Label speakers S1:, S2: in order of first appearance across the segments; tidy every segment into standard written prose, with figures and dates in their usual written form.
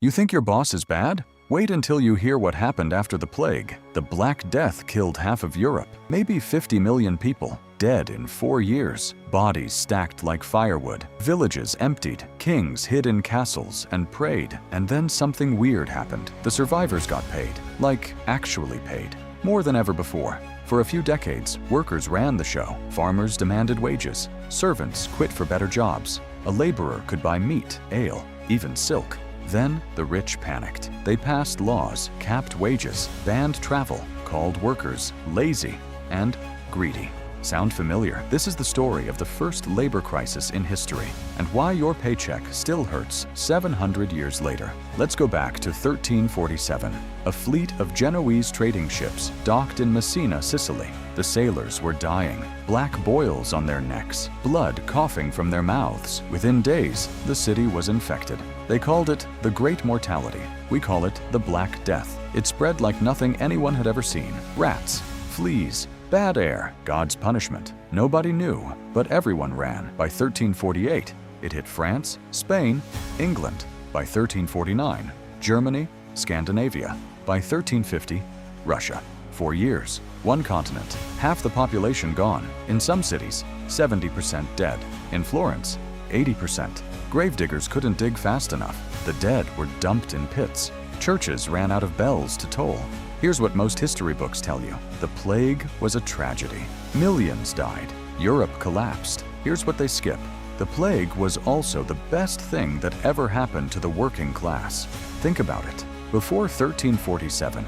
S1: You think your boss is bad? Wait until you hear what happened after the plague. The Black Death killed half of Europe, maybe 50 million people, dead in 4 years, bodies stacked like firewood, villages emptied, kings hid in castles and prayed, and then something weird happened. The survivors got paid, like actually paid, more than ever before. For a few decades, workers ran the show. Farmers demanded wages. Servants quit for better jobs. A laborer could buy meat, ale, even silk. Then the rich panicked. They passed laws, capped wages, banned travel, called workers lazy and greedy. Sound familiar? This is the story of the first labor crisis in history and why your paycheck still hurts 700 years later. Let's go back to 1347. A fleet of Genoese trading ships docked in Messina, Sicily. The sailors were dying, black boils on their necks, blood coughing from their mouths. Within days, the city was infected. They called it the Great Mortality. We call it the Black Death. It spread like nothing anyone had ever seen. Rats, fleas, bad air, God's punishment. Nobody knew, but everyone ran. By 1348, it hit France, Spain, England. By 1349, Germany, Scandinavia. By 1350, Russia. 4 years, one continent, half the population gone. In some cities, 70% dead. In Florence, 80%. Gravediggers couldn't dig fast enough. The dead were dumped in pits. Churches ran out of bells to toll. Here's what most history books tell you. The plague was a tragedy. Millions died. Europe collapsed. Here's what they skip. The plague was also the best thing that ever happened to the working class. Think about it. Before 1347,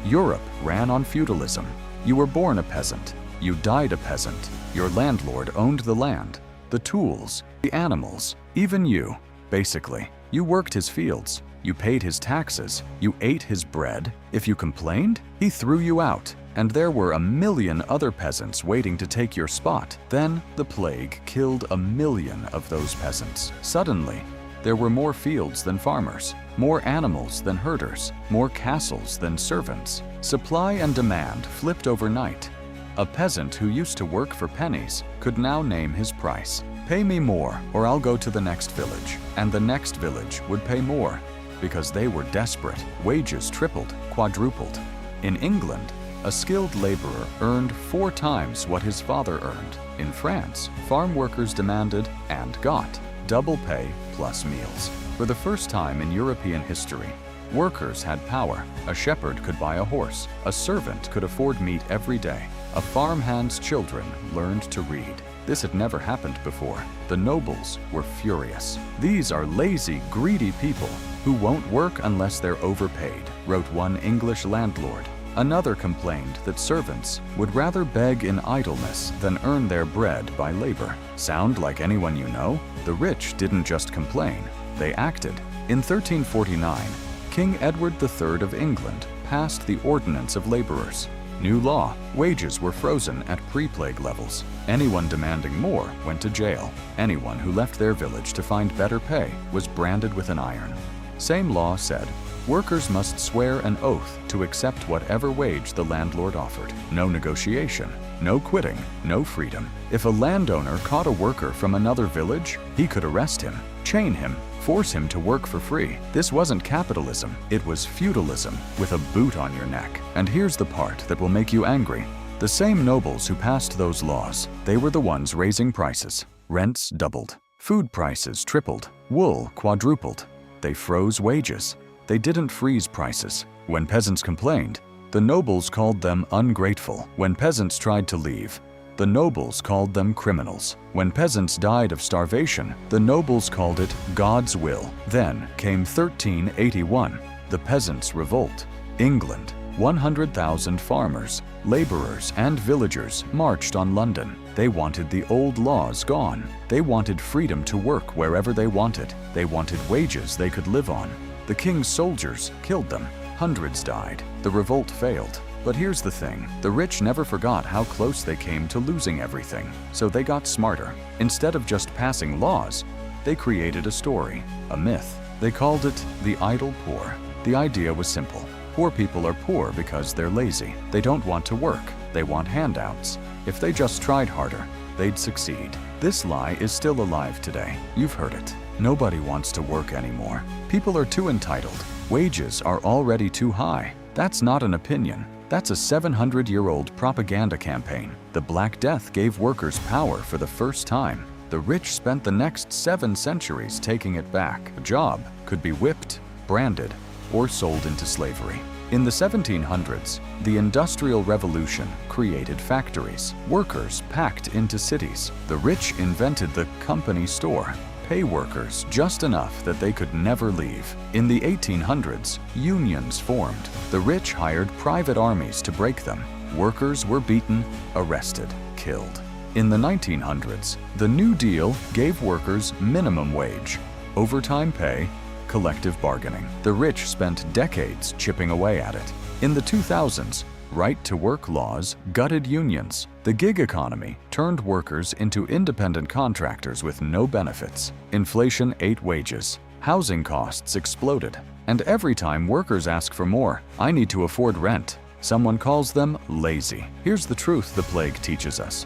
S1: Europe ran on feudalism. You were born a peasant. You died a peasant. Your landlord owned the land, the tools, the animals, even you. Basically, you worked his fields. You paid his taxes, you ate his bread. If you complained, he threw you out. And there were a million other peasants waiting to take your spot. Then the plague killed a million of those peasants. Suddenly, there were more fields than farmers, more animals than herders, more castles than servants. Supply and demand flipped overnight. A peasant who used to work for pennies could now name his price. Pay me more, or I'll go to the next village. And the next village would pay more. Because they were desperate, wages tripled, quadrupled. In England, a skilled laborer earned 4 times what his father earned. In France, farm workers demanded, and got, double pay plus meals. For the first time in European history, workers had power. A shepherd could buy a horse. A servant could afford meat every day. A farmhand's children learned to read. This had never happened before. The nobles were furious. These are lazy, greedy people who won't work unless they're overpaid, wrote one English landlord. Another complained that servants would rather beg in idleness than earn their bread by labor. Sound like anyone you know? The rich didn't just complain, they acted. In 1349, King Edward III of England passed the Ordinance of Laborers. New law, wages were frozen at pre-plague levels. Anyone demanding more went to jail. Anyone who left their village to find better pay was branded with an iron. Same law said, workers must swear an oath to accept whatever wage the landlord offered. No negotiation, no quitting, no freedom. If a landowner caught a worker from another village, he could arrest him, chain him, force him to work for free. This wasn't capitalism, it was feudalism with a boot on your neck. And here's the part that will make you angry. The same nobles who passed those laws, they were the ones raising prices. Rents doubled, food prices tripled, wool quadrupled. They froze wages. They didn't freeze prices. When peasants complained, the nobles called them ungrateful. When peasants tried to leave, the nobles called them criminals. When peasants died of starvation, the nobles called it God's will. Then came 1381, the Peasants' Revolt. England, 100,000 farmers, laborers, and villagers marched on London. They wanted the old laws gone. They wanted freedom to work wherever they wanted. They wanted wages they could live on. The king's soldiers killed them. Hundreds died. The revolt failed. But here's the thing, the rich never forgot how close they came to losing everything, so they got smarter. Instead of just passing laws, they created a story, a myth. They called it the idle poor. The idea was simple. Poor people are poor because they're lazy. They don't want to work. They want handouts. If they just tried harder, they'd succeed. This lie is still alive today. You've heard it. Nobody wants to work anymore. People are too entitled. Wages are already too high. That's not an opinion. That's a 700-year-old propaganda campaign. The Black Death gave workers power for the first time. The rich spent the next 7 centuries taking it back. A job could be whipped, branded, or sold into slavery. In the 1700s, the Industrial Revolution created factories. Workers packed into cities. The rich invented the company store. Pay workers just enough that they could never leave. In the 1800s, unions formed. The rich hired private armies to break them. Workers were beaten, arrested, killed. In the 1900s, the New Deal gave workers minimum wage, overtime pay, collective bargaining. The rich spent decades chipping away at it. In the 2000s, right-to-work laws gutted unions. The gig economy turned workers into independent contractors with no benefits. Inflation ate wages. Housing costs exploded. And every time workers ask for more, I need to afford rent, someone calls them lazy. Here's the truth the plague teaches us.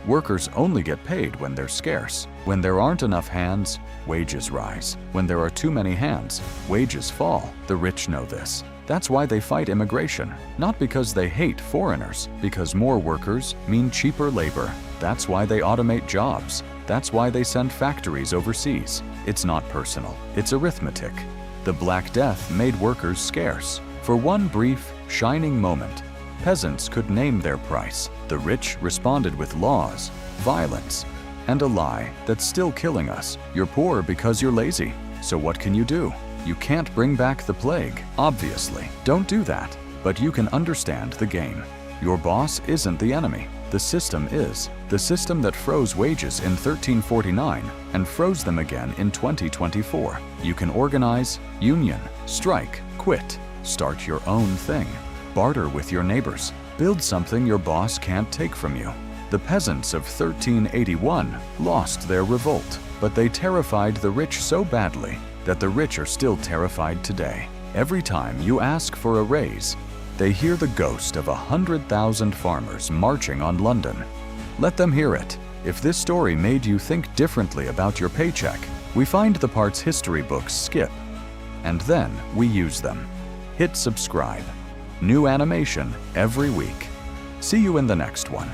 S1: Workers only get paid when they're scarce. When there aren't enough hands, wages rise. When there are too many hands, wages fall. The rich know this. That's why they fight immigration. Not because they hate foreigners, because more workers mean cheaper labor. That's why they automate jobs. That's why they send factories overseas. It's not personal, it's arithmetic. The Black Death made workers scarce. For one brief, shining moment, peasants could name their price. The rich responded with laws, violence, and a lie that's still killing us. You're poor because you're lazy. So what can you do? You can't bring back the plague, obviously. Don't do that. But you can understand the game. Your boss isn't the enemy. The system is. The system that froze wages in 1349 and froze them again in 2024. You can organize, union, strike, quit, start your own thing. Barter with your neighbors. Build something your boss can't take from you. The peasants of 1381 lost their revolt, but they terrified the rich so badly that the rich are still terrified today. Every time you ask for a raise, they hear the ghost of 100,000 farmers marching on London. Let them hear it. If this story made you think differently about your paycheck, we find the parts history books skip, and then we use them. Hit subscribe. New animation every week. See you in the next one.